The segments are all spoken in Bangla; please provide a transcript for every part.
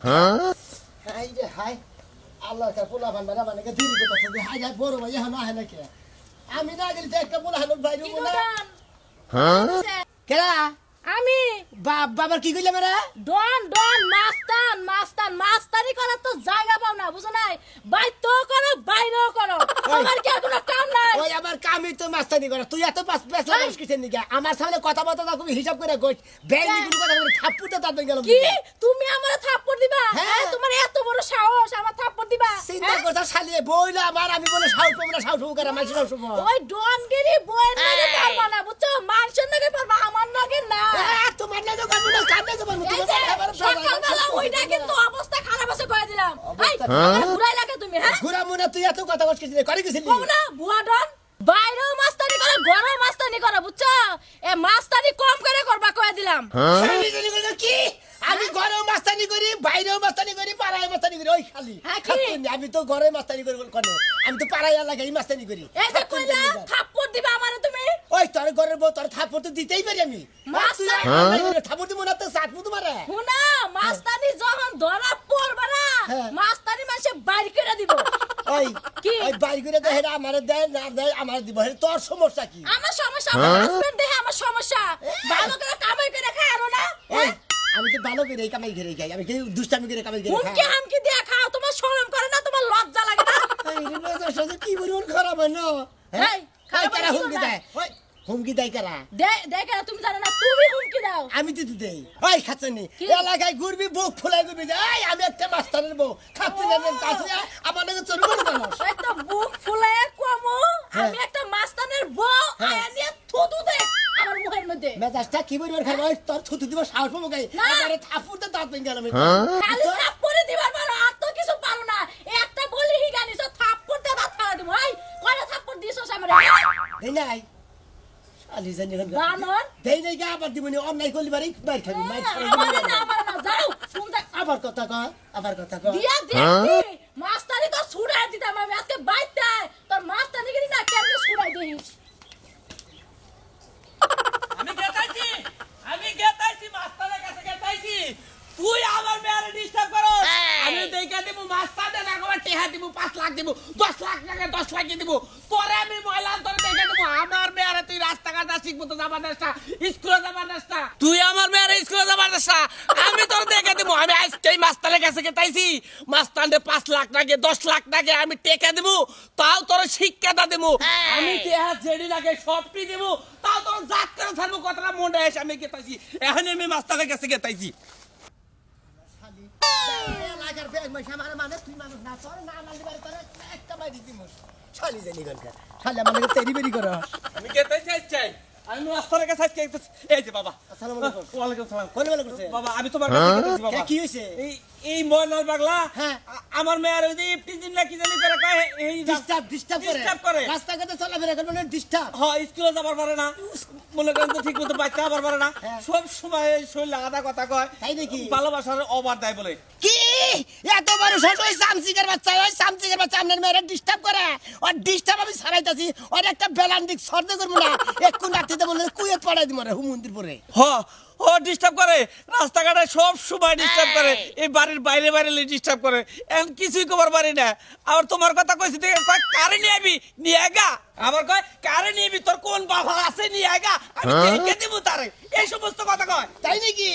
হাই রে হাই আল্লাহর কাছে পোলা বান বানা মানে দিদি কথা হাই হাই বড় ভাই এখন আহে নাকি আমি না গেলে একটা পোলা হলো বাইরে বলে কেরা আমি বাবার কি কইলে মারা ডন ডন মাস্তান মাস্তান মাস্তানি করার তো জায়গা পাও না বুঝো নাই বাইতো করো বাইরেও করো আমার কি আর কোনো কাম নাই ওই আবার কামই তো মাস্তানি করে তুই এত পাঁচ পাঁচ লাখ কিছেন নিকে আমার সামনে কথা বলতে না তুমি হিসাব করে কই বেঙ্গি গুলো কথা বলে থাপ্পড়টা তাতে গেল কি তুমি আমারে থাপ্পড় দিবা হ্যাঁ তোমার এত বড় সাহস আমার থাপ্পড় দিবা চিন্তা করছ শালিয়ে বইলা আমার আমি বলে সাহস পাবো না সাহস করে মাঝি সাহস পাবো ওই ডনগিরি বইয়ের নাকি পারবা না বুঝছো মানুষের নাকি পারবা আমার নাকি না তোমার লাগে করবো না কানে দেবো সকালবেলা ওইটা কিন্তু অবস্থা খারাপ আছে কয়ে দিলাম এই ঘুরাই লাগে তুমি হ্যাঁ ঘুরা মুনা তুই এত কথা কইছিস করে গেছিলি কম না বুয়া ডন বাইরেও মাস্তানি করে ঘরেও মাস্তানি করে বুঝছো এ মাস্তানি কম করে করবা কয়ে দিলাম কি আমি ঘরেও মাস্তানি করি বাইরেও মাস্তানি করি পাড়ায় মাস্তানি করি ওই খালি আমি তো ঘরে মাস্তানি করি কোনে আমি তো পাড়ায় এলাকায় মাস্তানি করি এই যে কইলা থাপ্পড় দিবা আমারে তুমি ওই তোর ঘরের বউ তোর থাপ্পড় তো দিতেই পারি আমি থাপ্পড় দিব না তো সাতমু তোমারে হুনা মাস্তানি যখন ধরা পড়বা না মাস্তানি মাসে বাইর করে দিব ওই কি ওই বাইর করে দেয় আমারে দেয় না দেয় আমার দিব তোর সমস্যা কি আমার সমস্যা আমার হাজবেন্ড দেহে আমার সমস্যা ভালো করে কামাই করে খায় আর না আমি তো ভালো করে কামাই করে খাই আমি কি দুষ্টামি করে কামাই করে খাই মুখে হামকি দিয়া খাও তোমার শরম করে না তোমার লজ্জা লাগে না এই রে সাথে কি বলুন খারাপ হয় না এই খারাপ কারা হুমকি দেয় ওই হুমকি দেয় কারা দেখে তুমি জানো না তুমি হুমকি দাও আমি তো দেই ওই খাচ্ছনি এলাকায় ঘুরবি বুক ফুলাই ঘুরবি এই আমি একটা মাস্টারের বউ খাচ্ছি না কাছে আমার নাকি চোর করে দাও এই তো বুক ফুলাই কমো আমি একটা মাস্তানের বউ আয়া নিয়ে থুতু দে আমার মুখের মধ্যে মেজাজটা কি বলবো খাই ওই তোর থুতু দিব সাহস পাবো গাই আরে থাপুরতে দাঁত ভেঙে গেল আমি খালি থাপ্পড়ে দিবার পারো আর তো কিছু পারো না একটা বলি হি গানিছো থাপ্পড়তে দাঁত ফাড়া দিব এই কয়টা থাপ্পড় দিছস আমারে দেই নাই শালি জানি বানর দেই নাই গা আবার দিবনি অন্যায় করলি বাড়ি মার খাবি মার আমার না যাও তুমি আবার কথা কয় দিয়া দেখি মাস্টারি তো ছুড়াই দিতাম আমি আজকে বাইতে তোর মাস্টারি গিরি না কেমনে ছুড়াই দিস আমি গেতাইছি মাস্টারের কাছে গেতাইছি তুই আমার মেয়েরে ডিস্টার্ব করস আমি দেইকা দেব মাস্টারে না কবার টেহা দিব 5 লাখ দিব 10 লাখ টাকা 10 লাখ দিব তোরে আমি ময়লা তোরে দেইকা দেব আমার মেয়েরে তুই রাস্তাঘাট শিখবো তো জবরদস্ত স্কুলে জবরদস্ত তুই আমার মেয়েরে স্কুলে জবরদস্ত আমি তোরে দেইকা দেব আমি আজকে মাস্টারের কাছে গেতাইছি মাস্টারে 5 লাখ টাকা 10 লাখ টাকা আমি টেকা দেব তাও তোরে শিক্ষাটা দেব আমি টেহা জেডি লাগে সবটি দেব তাও তোর জাত করে থাকবো কথাটা মনে আসে আমি গেতাইছি এখন আমি মাস্টারের কাছে গেতাইছি লাগার ব্যাগ মাইশা মানে তুই মানুষ না তোর না মানলি বারে তোর একটা মাই দিতি মোর শালি জানি গনকা শালি আমাকে তেরি বেরি করো আমি গেতাইছি চাই আমি মাস্টারের কাছে আজকে এই যে বাবা আসসালামু আলাইকুম ওয়া আলাইকুম সালাম কোন বেলা করছে বাবা আমি তোমার কাছে গেতাইছি বাবা কি হইছে এই ময়নাল পাগলা হ্যাঁ আমার মেয়ের ওই ইফতিজিন না কি জানি করে কয় এই ডিস্টার্ব করে রাস্তাঘাটে চলাফেরা করে মানে ডিস্টার্ব হ্যাঁ স্কুলে যাবার পারে না মনে করেন তো ঠিক মতো বাচ্চা আবার পারে না সব সময় শরীর লাগাটা কথা কয় তাই নাকি ভালোবাসার অভাব দেয় বলে কি এত বড় ছোট ওই সামসিকের বাচ্চা আপনার মেয়েরা ডিস্টার্ব করে আর ডিস্টার্ব আমি ছাড়াইতাছি আর একটা বেলান্ডিক সর্দ করবো না এক্ষুন রাত্রিতে বললে কুয়ে পড়াই দিব রে হুমন্দির পরে ও ডিস্টার্ব করে রাস্তাঘাটে সব সময় ডিস্টার্ব করে এই বাড়ির বাইরে বাইরে ডিস্টার্ব করে এখন কিছুই কবার পারি না আর তোমার কথা কইছি কয় কারে নিয়ে আইবি নিয়ে আইগা আবার কয় কারে নিয়ে আইবি তোর কোন বাবা আছে নিয়ে আইগা আমি দেখে দিব তারে এই সমস্ত কথা কয় তাই নাকি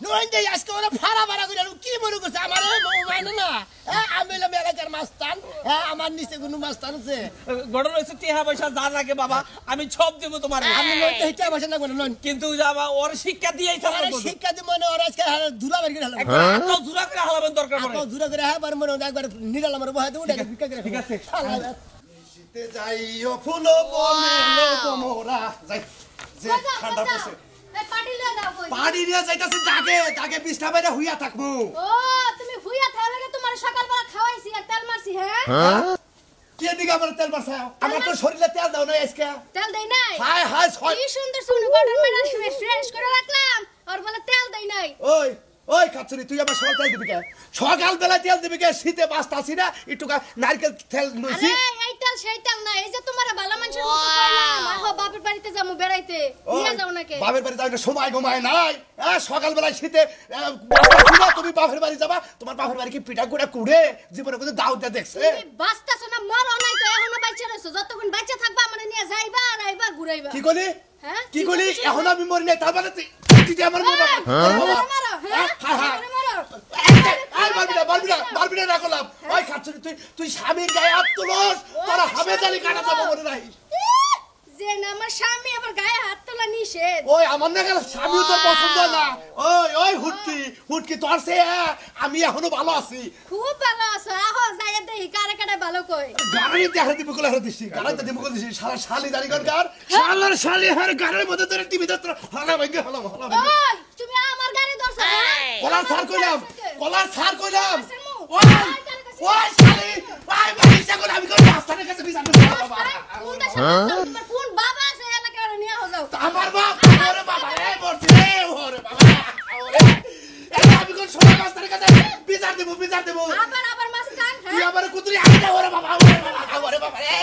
নয় যে আজকে ওরা ফাড়া ফাড়া করে কি মনে করছে আমার মানে না আমি হলাম এলাকার মাস্তান আমার নিচে কোনো মাস্তান আছে ঘটনা হয়েছে টেহা পয়সা যা লাগে বাবা আমি সব দেবো তোমার আমি লইতে হিটা বসে না কোনো লন কিন্তু যাবা ওর শিক্ষা দিয়েই আরে শিক্ষা দি মনে ওর আজকে ধুলা বের করে হলো তো জুরা করে হলাবেন দরকার পড়ে তো ধুলা করে একবার মনে একবার নিরাল আমার বহাতে উঠে ভিক্ষা করে ঠিক আছে শীতে যাইও ফুলো বনে তোমরা যাই যে ঠান্ডা পড়ছে এই পাটি লয়ে দাও কই পাড়ি নিয়ে যাইতাছে জাগে বিছনা বাইরে হুইয়া থাকবো ও তুমি হুইয়া থাকা লাগে তোমার সকালবেলা খাওয়াইছি আর তেল মারছি হ্যাঁ কে দিকে আমার তেল মারছে আমার তো শরীরে তেল দাও না আজকে তেল দেই নাই হাই হাই ছয় কি সুন্দর সুন্দর বটন মেরা ফ্রেশ করে রাখলাম আর বলে তেল দেই নাই ওই ওই খাচ্ছরি তুই আমার সকাল তেল দিবি কে? সকাল বেলা তেল দিবি কে? শীতে বাঁচতাছি না একটু নারকেল তেল নইছি। আরে এই তেল সেই তেল না, এই যে তোমার ভালো মানুষের মতো কইলাম আহো বাপের বাড়িতে যামু বেড়াইতে, নিয়ে যাও নাকি? বাপের বাড়ি যাওয়ার সময় ঘুমায় নাই। সকাল বেলা শীতে বাঁচতাছি না, তুমি বাপের বাড়ি যাবা। তোমার বাপের বাড়ি কি পিঠা কুড়া কুড়ে জীবনে কোনো দাউদা দেখছে? তুমি বাঁচতাছো না, মরো নাই তো, এখনো বাইচা রইছো। যতক্ষণ বাইচা থাকবা আমারে নিয়ে যাইবা আর আইবা ঘুরাইবা। কি কলি? হ্যাঁ? কি কলি? করছিস? এখন আমি মরি নাই, তার মানে তুই আমার বাবা। মারো, মারো, হ্যাঁ? হ্যাঁ, হ্যাঁ। মারো। মারবি না রাখলাম। ওই খাচ্ছরি তুই স্বামীর গায়ে হাত তুলস, তোরা হামে জালি কাটা যাবো মনে নাই। যে না আমার স্বামী আমার গায়ে হাত তোলা নিষেধ। ওই আমার না গেল স্বামীও তোর পছন্দ না। ওই হুটকি তোর সে আমি এখনো ভালো আছি। খুব ভালো আছো, আহো যাইয়া দেখি কারে কারে ভালো কই। গাড়ি দেখা দিবি কোলা দিছি, গাড়িতে দিবি কোলা দিছি। সারা শালি দাড়ি কার শালার শালি হার গাড়ির মধ্যে তোর টিভি দত্র হালা ভাঙ্গে হালা ভাঙ্গে। ওই তুমি আমার গাড়ি ধরছো হ্যাঁ? কলার ছাড় কইলাম। ওই ওই শালি ভাই ইচ্ছা করে আমি কোন রাস্তার কাছে বিচার করব বাবা। কোন দেশে তোমার কোন বাবা আছে এলাকায় ওরে নিয়ে যাও। আমার বাপ ওরে বাবা এই মরছি রে ওরে বাবা ওরে আমি কোন সোনা রাস্তার কাছে বিচার দেব আবার মাস্তান তুই হ্যাঁ? আমার কুতুরি আইনা ওরে বাবা রে ওরে বাবা রে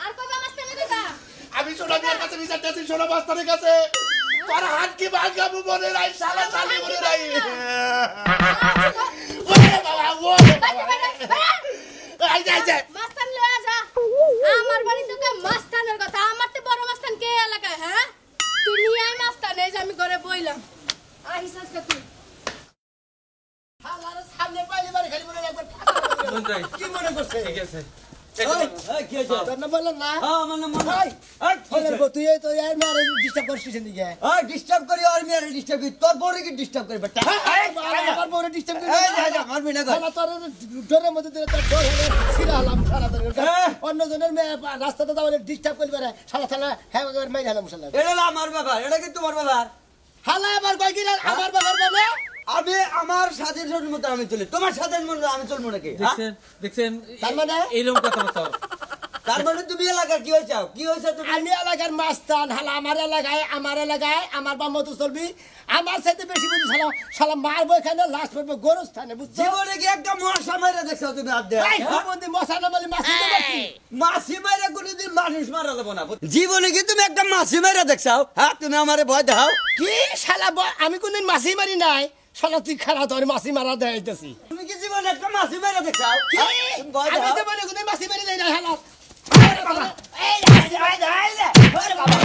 আর কবে মাস্তানে দিবা? আমি সোনা বিয়ার কাছে বিচার দিয়েছি সোনা মাস্টারের কাছে তোর হাত কি ভাঙাবো মনে নাই শালা শালি মনে নাই ওরে বাবা ওরে বাবা আই যা মাস্তান লয়ে যা। আমার বাড়িতে তো মাস্তানের কথা, আমার তো বড় মাস্তান কে এলাকায় হ্যাঁ? তুই নিয়ে আয় মাস্তান, এই যে আমি ঘরে বইলাম। আহিস আজকে তুই। শালার সামনে পাইলে বাড়ি খালি মনে একবার মন্ত্রী কি মনে করছে? ঠিক আছে কি হয়েছে? তোর নাম বললাম না? আমার নাম মনে ওই, ফোনের বউ, তুই এই তো এই মেয়ের disturb করছিস এদিকে। ডিস্টার্ব করি আর মেরে ডিস্টার্ব করি তোর বউরে কি ডিস্টার্ব করবে আমার বউরে disturb করবি এই না। যা যা মারবি না কর শালা তোর ডোরের মধ্যে দিলে তোর ডোর হলে ছিঁড়ে হলাম শালা তোর। হ্যাঁ। অন্যজনের মেয়ে রাস্তাতে যাওয়ার disturb করবি না। শালা হ্যাঁ মেরে হলাম শালা। এটা না আমার ব্যাপার এটা কি তোমার ব্যাপার শালা আবার কয় কি আমার ব্যাপার বলে? আমি আমার স্বাধীন মতো আমি চলি তোমার স্বাধীন মতো আমি চলবো নাকি হ্যাঁ? দেখছেন তার মানে? এইরকম কথা বলতো তার মানে তুমি এলাকার কি হয়েছে তুমি আমি এলাকার মাস্তান, হালা আমার এলাকায় আমার বা মতো চলবি। আমার সাথে বেশি বুঝি শালা শালা মারবো এখানে লাস্ট পড়বো গোরস্থানে বুঝছো? জীবনে কি একটা মশা মাইরা দেখছো তুমি হাত দিয়ে এই হুমন্দি মশা না বলি মাসি তো বাকি। মাসি মাইরা কোনোদিন মানুষ মারা যাবো না জীবনে কি তুমি একটা মাসি মাইরা দেখছাও হ্যাঁ তুমি আমারে ভয় দাও কি শালা আমি কোনদিন মাসি মারি নাই। শালা তুই খারাপ তোর মাসি মারা দেখাইতেছি। তুমি কি জীবনে একটা মাসি মাইরা দেখছাও কি? হ্যাঁ? তুমি ভয় আমি দাও তো বলি কোনদিন মাসি মারি দেই না হালা। আরে বাবা এই আরে আরে আরে আরে বাবা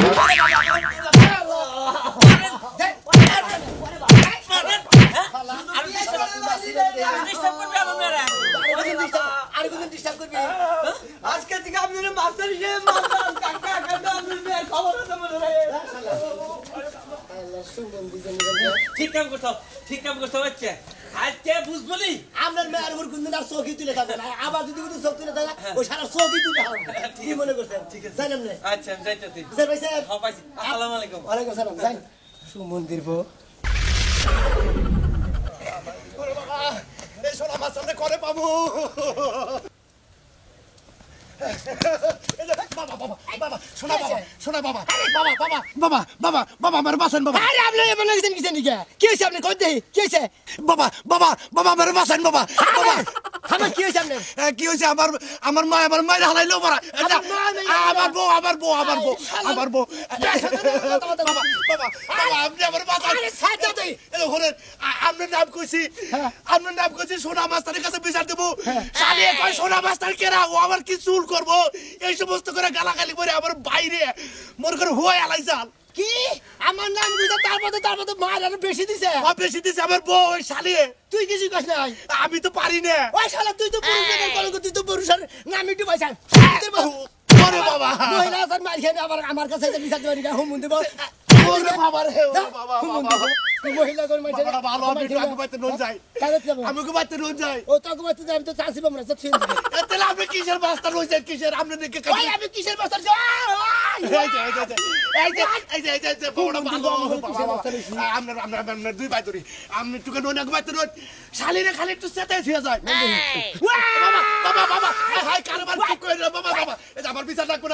ডিস্টার্ব করবে আমার মেয়েরা আর কোনদিন ডিস্টার্ব করবি? আজকে থেকে আপনি মাস্টার হিসেবে মাস্টার কাকা কাকা আপনি মেয়ের খবর আছে মনে রাখে ঠিক কাম করছো হচ্ছে আজকে বুঝবলি আপনার মেয়ের উপর কোনদিন আর চৌকি তুলে থাকে না। আবার যদি কোনো চোখ তুলে থাকে ওই সারা চৌকি তুলে হবে। কি মনে করছেন? ঠিক আছে জানেন না? আচ্ছা আমি যাইতেছি স্যার ভাই স্যার হ্যাঁ পাইছি আসসালামু আলাইকুম ওয়ালাইকুম সালাম। যাই সুমন্দির বউ। ওরে বাবা এই সোনা মাস্টারে করে পাবো আমার বাসন বাবা আরে আপনি এমন লাগছেন কিসের নিকে? কি হয়েছে আপনি কই দেই? কি হয়েছে? বাবা আমার বাসন বাবা আমার কি হয়েছে আপনার? কি হয়েছে আমার মা আমার মায়ের হালাইলো মারা আমার বউ বাবা আপনি আমার বাসন আরে সাজা দেই। আপনার নাম কইছি সোনা মাস্টারের কাছে বিচার দেবো শালি কয় সোনা মাস্টার কেরা ও আমার কি চুল করবো এই সমস্ত করে গালাগালি করে আমার বাইরে মনে করে হুয়াই আলাই চাল কি আমার নাম বুঝা তার মধ্যে মার আরো বেশি দিছে। বেশি দিছে আমার বউ ওই শালি তুই কিছু কস নাই। আমি তো পারি না ওই শালা তুই তো পুরুষ না কলঙ্ক, তুই তো পুরুষের নাম একটু পয়সা। ওরে বাবা মহিলা স্যার মার খেয়ে আবার আমার কাছে এসে বিচার দেওয়ার হুমুন দেব। ওরে বাবা রে ওরে বাবা হুমুন বাবা দেব। তুই মহিলা করে মাইছে বাবাটা ভালো আমি একটু আগে বাইতে নুন যাই কাগজ যাবো আমি ওকে বাইতে নুন যাই ও তো আগে আমি তো চান্সি পাবো না সব ছিন দিবে তাহলে আপনি কিসের মাস্টার হইছেন কিসের আপনি দেখে ওই আমি কিসের বস্তার এই যে বাবাটা ভালো বাবা আমরা দুই ভাই ধরি আপনি টুকে নুন আগে বাইতে নুন শালিরে খালি একটু সেটাই ছিয়া যায় বাবা বাবা হাই কারবার ঠিক করে দাও বাবা বাবা এটা আমার বিচার রাখবো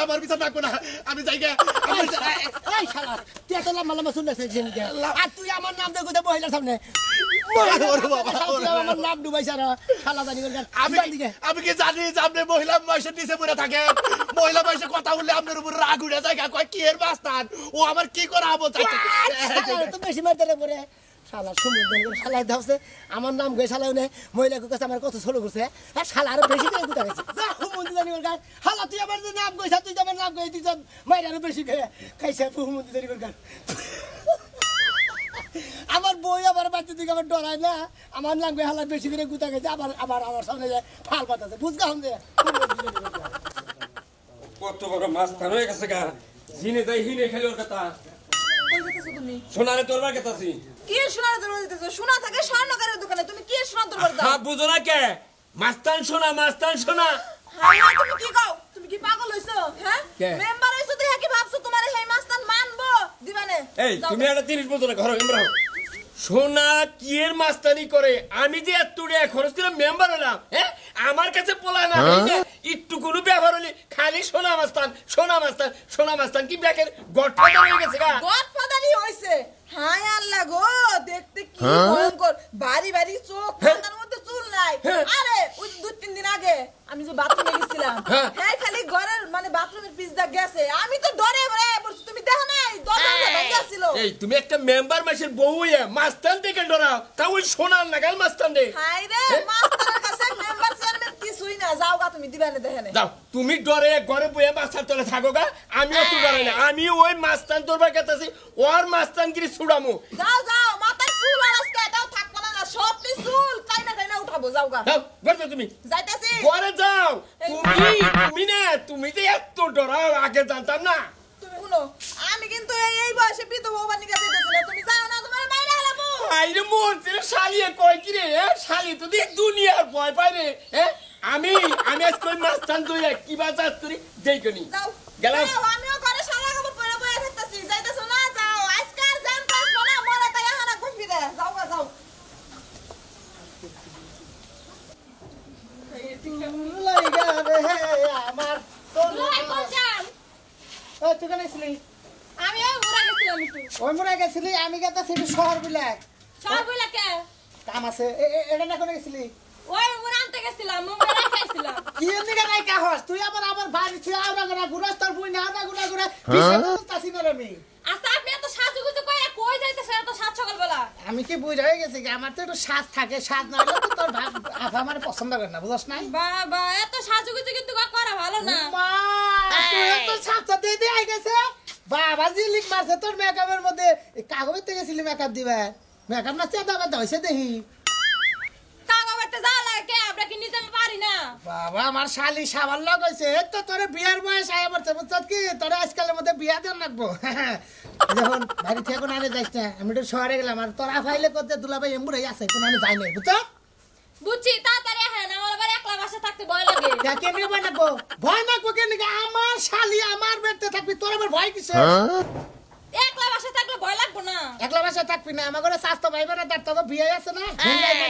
না আমি জায়গা এই শালা তুই এত লম্বা লম্বা শুনতেছিস জিনকে আর তুই আমার নাম দেখো মহিলার সামনে ওরে বাবা আমার নাম ডুবাইছ আর শালা জানি বলছেন আমি কি জানি যে আপনি মহিলা বয়সের নিচে পড়ে থাকেন মহিলা বয়সে কথা বললে আপনার উপর রাগ উঠে যায় কয় কি এর বাস্তান ও আমার কি করা হবো তো বেশি মারতে পরে শালা সুমন শালা দাওছে আমার নাম গে শালা উনি মহিলাকে কাছে আমার কত ছোট করছে আর শালা আরো বেশি করে গুতা গেছে যা হুমুন জানি বলগান শালা তুই আমার নাম কইছা তুই আমার নাম কই তুই মাইরা আরো বেশি খাইছে হুমুন জানি বলগান আমার বই আবার বাচ্চা দিকে আমার ডরায় না আমার নাম গে শালা বেশি করে গুতা গেছে আবার আবার আমার সামনে ফাল পাতাছে বুঝগা হম যে কত বড় মাস্তান হয়ে গেছে গা জিনে যাই হিনে খেলে ওর কথা সোনারে তোরবার কেতাছি কি শোনা দরবার দিতেছো শোনা থাকে স্বর্ণকারের দোকানে তুমি কি শোনা দরবার দাও হ্যাঁ বুঝো না কে মাস্তান সোনা হ্যাঁ তুমি কি কও তুমি কি পাগল হইছো হ্যাঁ কে? মেম্বার হইছো দেখে কি ভাবছো তোমারে হেই মাস্তান মানবো দিবানে এই তুমি একটা জিনিস বুঝো না ঘর ইমরান সোনা কি এর মাস্তানি করে আমি যে এত টাকা খরচ করে মেম্বার হলাম হ্যাঁ আমার কাছে পোলা না একটু কোনো ব্যবহার হলে খালি সোনা মাস্তান কি ব্যাকের গঠন হয়ে গেছে গা গডফাদারই হইছে হায় আল্লাহ গো দেখতে কি ভয়ঙ্কর বাড়ি বাড়ি চোখ মাথার মধ্যে চুল নাই আরে ওই 2-3 দিন আগে আমি যে বাথরুমে গেছিলাম হ্যাঁ খালি ঘরের মানে বাথরুমের পিছ দা গেছে আমি তো ডরে ভরে পড়ছি তুমি দেখো নাই দরজা ভাঙা ছিল এই তুমি একটা মেম্বার মাসের বউ হয়ে মাস্তান থেকে ডরাও তা ওই সোনার নাগাল মাস্তান দে হায় রে মাস্টারের কাছে মেম্বার চেয়ারম্যান কিছুই না যাও গা তুমি দিবানে দেখেনে যাও তুমি ডরে ঘরে বইয়ে মাস্টার তলে থাকো গা আমিও তো ডরাই না আমি ওই মাস্তান তোরবার কেতাছি ওর মাস্তানগিরি ছুড়ামু যাও যাও মাথার চুল আর আজকে এটাও থাকবো না সব চুল কাইনা উঠাবো যাও গা যাও ঘরে তুমি যাইতাছি ঘরে যাও তুমি যে এত ডরাও আগে জানতাম না তুমি শুনো আমি কিন্তু এই বয়সে বিধবা হবার নিকে যেতেছি না তুমি যাও না তোমার মাইরা হালাবো আইরে মরতে শালিয়ে কয় কি রে শালি তো দেখ দুনিয়ার ভয় পাই রে আমি আজকে ওই মাস্তান ধরে কি বাজার করি দেখনি যাও গেলাম যাও, আমিও ঘরে সারা কাপড় পরে বয়ে থাকতেছি যাইতেছো না যাও আজকে আর জান পাসবো না মরে তাই হানা কইবি রে যাও গা যাও আমার তোর লই কোন যান তুই কেন ছিলি আমি ওই উড়া গেছিলাম একটু ওই মনে গেছিলি আমি গেছি শহর বিলাক সব বইলা কে কাম আছে এটা না করে গেছিলি ওই উড়া আনতে গেছিলাম মুম্বাই রাখাইছিলাম কি এমনি গায় কাহস তুই আবার বাড়ি তুই আওরা গনা গুরাস তোর বুই না গুনা পিছে বসতাছি না আমি আচ্ছা আপনি এত সাজুগুজু কই যাইতেছেন এত সাত সকাল বেলা আমি কি বুঝ হয়ে গেছি আমার তো একটু সাজ থাকে সাজ না হলে তো তোর আফা আমার পছন্দ করে না বুঝছ নাই বাবা এত সাজুগুজু কিন্তু করা ভালো না মা তুই তো সাজটা দিয়ে আই গেছে বাবা জিলিক মারছে তোর মেকআপের মধ্যে কাগজে থেকে গেছিলি মেকআপ দিবা মেকআপ না চেয়ে দাবা দইছে দেখি কাগা বাটতে যা লাগে কে আমরা কি নিতে পারি না বাবা আমার শালি সাবান লাগাইছে তো তোরে বিয়ার বয়স আয় পড়ছে বুঝছত কি তোরে আজকালের মধ্যে বিয়া দেন লাগবো যখন বাড়ি থেকে কোন আনে যাইস না আমি তো শহরে গেলাম আর তোরা ফাইলে করতে দুলাভাই এমবুড়াই আছে কোন আনে যাই নাই বুঝছো বুঝছি তাড়াতাড়ি হ্যাঁ আমার আবার একলা বাসা থাকতে ভয় লাগে কেমনি ভয় লাগবো কেন আমার শালি আমার বেড়তে থাকবি তোর আবার ভয় কিসে একলা বাসা থাকলে ভয় লাগবো না একলা বাসা থাকবি না আমার ঘরে স্বাস্থ্য ভাই বোনের তার তো বিয়ে আছে না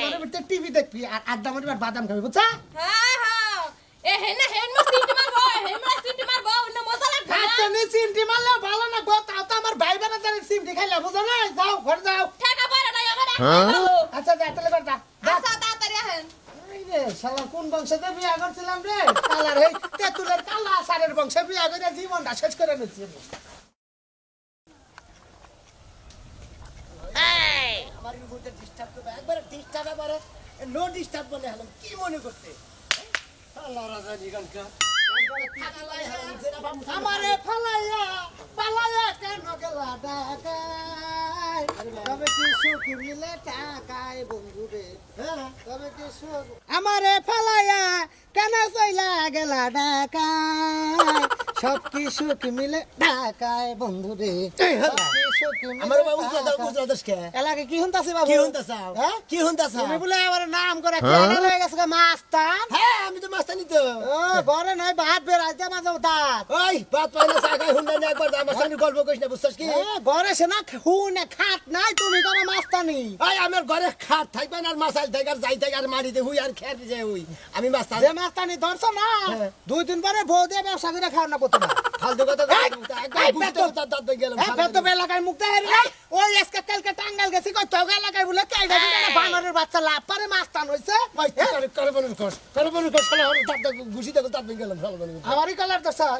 ঘরের ভিতরে টিভি দেখবি আর আড্ডা মারবি আর বাদাম খাবি বুঝছা হ্যাঁ হ্যাঁ এ হেনা হেন সিটি মারবো হেমরা সিটি মারবো অন্য মজা লাগবে না তুমি সিমটি মারলে ভালো না গো তাও তো আমার ভাই বোনের তার সিমটি খাইলে বুঝো না যাও ঘর যাও ঠেকা পড়ে নাই আমার একলা আচ্ছা যা তাহলে ঘর যা আচ্ছা তাড়াতাড়ি হ্যাঁ রে শালা কোন বংশতে বিয়া করছিলাম রে কালার এই তেতুলের কালা সারের বংশে বিয়া করে জীবনটা শেষ করে নিচ্ছি আমার উপরে ডিস্টার্ব করবে একবারে ডিস্টার্ব এবারে নো ডিস্টার্ব বলে হলাম কি মনে করতে আল্লাহ রাজা নিগানকা আমারে পালাইয়া কেন গেলা ঢাকায় তবে কি সুখ মিলে টাকায় বন্ধু রে তবে কি সুখ আমারে পালাইয়া কেন চইলা গেলা ঢাকায় সব কিছু কি মিলে ঢাকায় বন্ধু রে এই হলা। আমার বাবু গুজরা দশকে এলাকে কি হুনতাছে বাবু কি হুনতাছাও হ্যাঁ? কি হুনতাছাও তুমি বলে আমার নাম করে কেন হয়ে গেছে গো মাস্তান হ্যাঁ আমি তো মাস্তানি তো ও ঘরে নাই ভাত বেরাইতে মাঝে দাঁত ওই বাত পাইলে সাকাই হুন্ডা নিয়ে একবার আমার সামনে গল্প করিস না বুঝছস কি ঘরে সে না হুনে খাট নাই তুমি করে মাস্তানি এই আমার ঘরে খাট থাকবে না আর মাসাল থাকবে আর যাই থাকে আর মারিতে হুই আর খেয়ে যায় হুই আমি মাস্তান যে মাস্তানি ধরছ না হ্যাঁ। 2 দিন পরে বউ দিয়ে ব্যবসা করে খাও না প্রতিবার ফালতু কথা এই, একবার এই, বুঝতে বেতো- দাঁত দাঁত গেলাম বেতবে এলাকায় মুক্ত হেরি নাই ওই আজকে কালকে টাঙ্গাল গেছি কই তো এলাকায় বলে কাই দেখি না বানরের বাচ্চা লাভ পারে মাস্তান হইছে করবনুর কস শালা হল দাঁত ঘুষি দেখো দাঁত গেলাম শালা আমারই কলার তো স্যার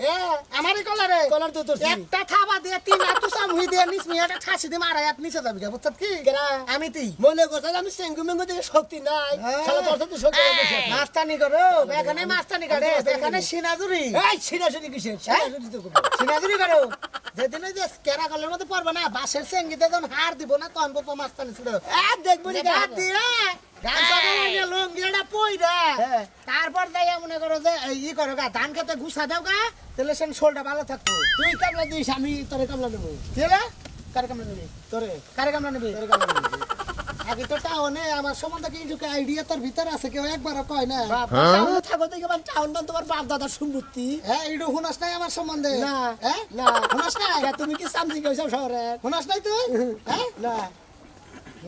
আমারই কলারে কলার তো তোর একটা থাবা দিয়ে 3 হাত সামুই দিয়ে নিস মিয়াটা ঠাসি দিয়ে মারা হাত নিচে যাবি বুঝছত কি কেরা আমি তুই মনে কথা আমি সেঙ্গু মেঙ্গু থেকে শক্তি নাই শালা তোর তো শক্তি আছে মাস্তানি করো এখানে মাস্তানি করে এখানে সিনাজুরি এই ছিনাছুনি কিসের ছিনাছুনি তো করবো সিনাজুরি করো যেদিন ওই যে কেরা কলের মধ্যে পড়বে না বাসের সেঙ্গিতে যখন হার দিব না তখন বলবো মাস্তানি ছিল দেখবো নি হাত দিয়ে গামছা দিয়ে লঙ্গিটা পইরা হ্যাঁ। তারপর যাইয়া মনে করো যে ই করো গা ধান খেতে গুছা দাও গা তাহলে সে শোলটা ভালো থাকবো তুই কামলা দিস আমি তোরে কামলা দেবো কি হলো কারে কামড়া নিবি তোরে কারে কামড়া নিবি তোরে কামলা দেবো আগে তো টাউনে আমার সম্বন্ধে কি কিছু আইডিয়া তোর ভিতরে আছে কেউ একবারও কয় না টাউনে থাকো দেখে আমার টাউন বান তোমার বাপ দাদার সম্পত্তি হ্যাঁ এইটু শুনাস নাই আমার সম্বন্ধে না হ্যাঁ না শুনাস নাই তা তুমি কি সামজি গেছো শহরে শুনাস নাই তুই হ্যাঁ না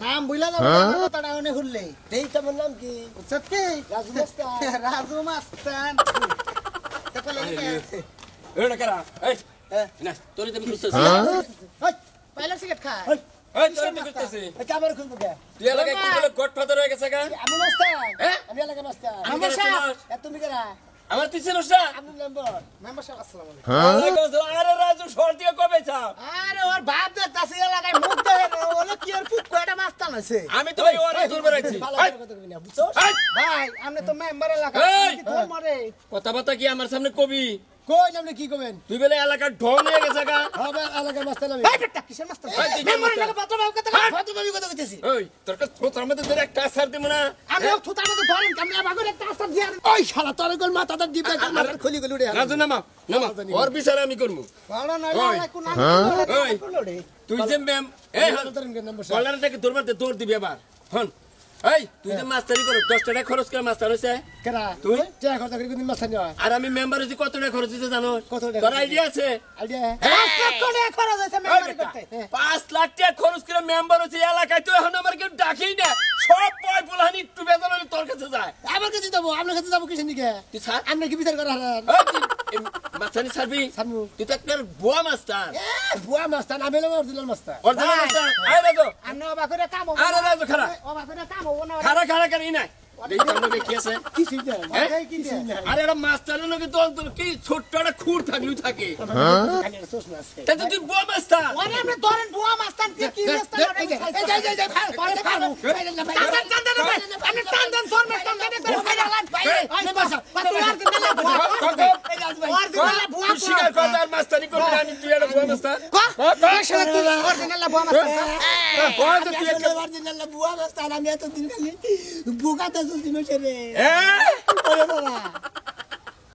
নাম বুঝলা যাবে কথা টাউনে ঘুরলে এই তোমার নাম কি বুঝছত কি রাজু মাস্টার। রাজু মাস্তান এটা কারা এই না তোর তুমি বুঝতেছিস পয়লা সিগারেট খা ওই, এই তোর আমি বুঝতেছি এই ক্যামেরা খুলবো কে তুই এলাকায় কি বলে গডফাদার হয়ে গেছে গা আমি মাস্টার হ্যাঁ? আমি এলাকা মাস্টার আমি কেন চিনস? এ তুমি কেরা আমার তুই চিনস না আমি নম্বর মেম্বার সাহেব আসসালামু আলাইকুম ওয়ালাইকুম আসসালাম। আরে রাজু শহর থেকে কবে চাও আরে ওর বাপ দেখতাছি এলাকায় মুখ দেখে ওলো কি ওর পুক কয়টা মাস্তান আছে আমি তো ভাই অনেক দূর বেড়াইছি ভালো করে কথা কবি না বুঝছো ভাই আপনি তো মেম্বার এলাকা এই! আপনি কি ধর মরে কথাবার্তা কি আমার সামনে কবি কই আপনি কি করবেন তুই বলে এলাকার ঢং হয়ে গেছে গা হবে এলাকা মাস্টার আমি এই বেটা কিসের মাস্তান এই, তুই কি মেম্বার মাস্তান? এলাকা পাত্র বাবু কথা কত ভাবি কথা কইতেছি ওই তোর কাছে তোর মধ্যে ধরে একটা সার দিব না আমি থুতার মধ্যে ধরেন কামলা বাগুর একটা আসার দিয়া ওই শালা তোর গোল মাথাটা দিবে মাথার খুলি গলি উড়ে রাজু নামা নামা ওর বিচারে আমি করবো বড় নয় ওই! না কোন ওই! তুই যে ম্যাম এই কল্যাণটাকে তোর মারতে তোর দিবি এবার হন এই তুই যে মাস্টারি করো 10 টাকা খরচ করে মাস্টার হইছে কেরা তুই? টাকা খরচ করে কিন্তু মাস্টার নিয়া আর আমি মেম্বার হইছি কত টাকা খরচ হইছে জানো কত টাকা তোর খরচ আইডিয়া আছে আইডিয়া কোনে খরচ আছে ওই মেম্বার বেটা, করতে 5 লাখ টাকা খরচ করে মেম্বার হইছে এলাকায় তো এখন আমার কেউ ডাকেই না সব পয় পোলাহানি একটু বেতন হলে তোর কাছে যায় আমার কাছে যাবো আপনার কাছে যাবো কিসের দিকে তুই স্যার আপনি কি বিচার করেন মাস্টারি সারবি সামু তুই তো একটা বুয়া মাস্টার বুয়া মাস্টার আমি হলাম অরিজিনাল মাস্টার অরিজিনাল মাস্টার আয় রাজু আপনি অবাক করে কাম আরে রাজু খারা অবাক করে কাম হবো না খারা খারা খারা ই নাই দেখি আমাকে কি আছে কি সুবিধা হ্যাঁ? কি সুবিধা আরে এটা মাস্টারের লোকে দল তোর কি ছোট্ট একটা খুঁড় থাকলেও থাকে তাই তো তুই বুয়া মাস্টার ওরে আপনি ধরেন বুয়া মাস্তান কি কি মাস্তান আপনি টান দেন ফর্মে টান দেন করে ফাইনাল তুই স্বীকার কর আর মাস্টারি করবি না, আমি তুই একটা বুয়া মাস্টার বল তো তুই একটা বুয়া মাস্টার আমি এতদিন খালি বুকাতে চলছি মেশে রে হ্যাঁ ওরে বাবা